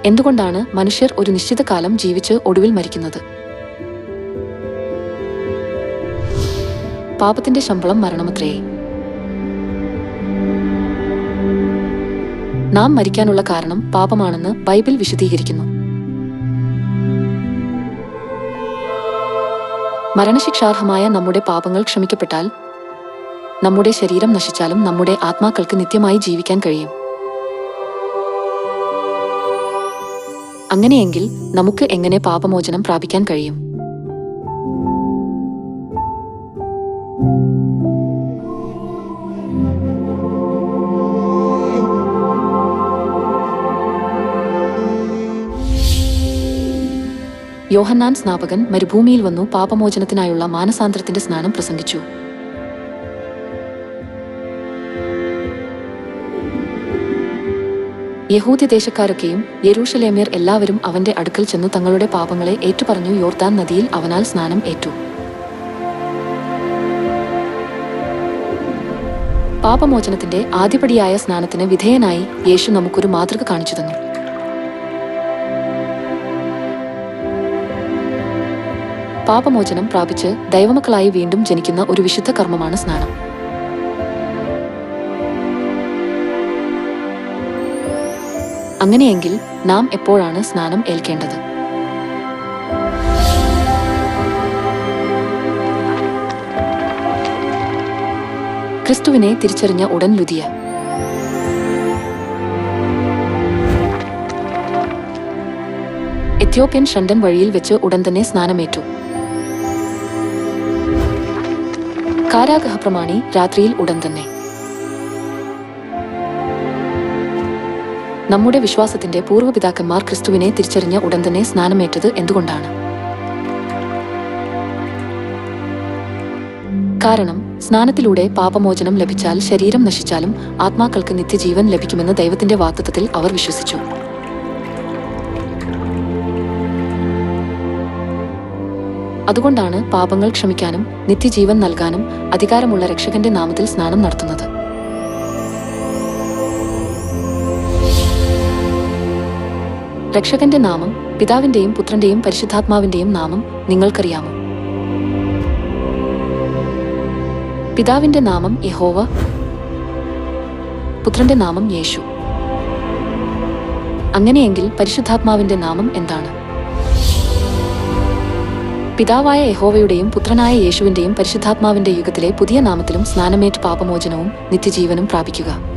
എന്തുകൊണ്ടാണ് മനുഷ്യർ ഒരു നിശ്ചിത കാലം ജീവിച്ച് ഒടുവിൽ മരിക്കുന്നത്? പാപത്തിന്റെ ശമ്പളം മരണമത്രേ. നാം മരിക്കാനുള്ള കാരണം പാപമാണെന്ന് ബൈബിൾ വിശദീകരിക്കുന്നു. മരണശിക്ഷാർഹമായ നമ്മുടെ പാപങ്ങൾ ക്ഷമിക്കപ്പെട്ടാൽ നമ്മുടെ ശരീരം നശിച്ചാലും നമ്മുടെ ആത്മാക്കൾക്ക് നിത്യമായി ജീവിക്കാൻ കഴിയും. അങ്ങനെയെങ്കിൽ നമുക്ക് എങ്ങനെ പാപമോചനം പ്രാപിക്കാൻ കഴിയും? യോഹന്നാൻ സ്നാപകൻ മരുഭൂമിയിൽ വന്നു പാപമോചനത്തിനായുള്ള മാനസാന്തരത്തിന്റെ സ്നാനം പ്രസംഗിച്ചു. യഹൂദ്യദേശക്കാരൊക്കെയും യെരൂശലേമ്യർ എല്ലാവരും അവന്റെ അടുക്കൽ ചെന്നു തങ്ങളുടെ പാപങ്ങളെ ഏറ്റുപറഞ്ഞു യോർദാൻ നദിയിൽ അവനാൽ സ്നാനം ഏറ്റു. പാപമോചനത്തിന്റെ ആദ്യപടിയായ സ്നാനത്തിന് വിധേയനായി യേശു നമുക്കൊരു മാതൃക കാണിച്ചു തന്നു. പാപമോചനം പ്രാപിച്ച് ദൈവമക്കളായി വീണ്ടും ജനിക്കുന്ന ഒരു വിശുദ്ധ കർമ്മമാണ് സ്നാനം. അങ്ങനെയെങ്കിൽ നാം എപ്പോഴാണ് സ്നാനം ഏൽക്കേണ്ടത്? ക്രിസ്തുവിനെ തിരിച്ചറിഞ്ഞ ഉടൻ ലുദിയ. എത്യോപ്യൻ ഷണ്ടൻ വഴിയിൽ വെച്ച് ഉടൻ തന്നെ സ്നാനമേറ്റു. കാരാഗൃഹപ്രമാണി രാത്രിയിൽ ഉടൻ തന്നെ. നമ്മുടെ വിശ്വാസത്തിന്റെ പൂർവ്വപിതാക്കന്മാർ ക്രിസ്തുവിനെ തിരിച്ചറിഞ്ഞ ഉടൻ തന്നെ സ്നാനമേറ്റത് എന്തുകൊണ്ടാണ്? കാരണം സ്നാനത്തിലൂടെ പാപമോചനം ലഭിച്ചാൽ ശരീരം നശിച്ചാലും ആത്മാക്കൾക്ക് നിത്യജീവൻ ലഭിക്കുമെന്ന് ദൈവത്തിന്റെ വാഗ്ദത്തത്തിൽ അവർ വിശ്വസിച്ചു. അതുകൊണ്ടാണ് പാപങ്ങൾ ക്ഷമിക്കാനും നിത്യജീവൻ നൽകാനും അധികാരമുള്ള രക്ഷകന്റെ നാമത്തിൽ സ്നാനം നടത്തുന്നത്. രക്ഷകന്റെ നാമം, പിതാവിന്റെയും പുത്രന്റെയും പരിശുദ്ധാത്മാവിന്റെയും നാമം നിങ്ങൾക്കറിയാമോ? പിതാവിന്റെ നാമം യഹോവ, പുത്രന്റെ നാമം യേശു. അങ്ങനെയെങ്കിൽ പരിശുദ്ധാത്മാവിന്റെ നാമം എന്താണ്? പിതാവായ യഹോവയുടെയും പുത്രനായ യേശുവിന്റെയും പരിശുദ്ധാത്മാവിന്റെ യുഗത്തിലെ പുതിയ നാമത്തിലും സ്നാനമേറ്റ് പാപമോചനവും നിത്യജീവനും പ്രാപിക്കുക.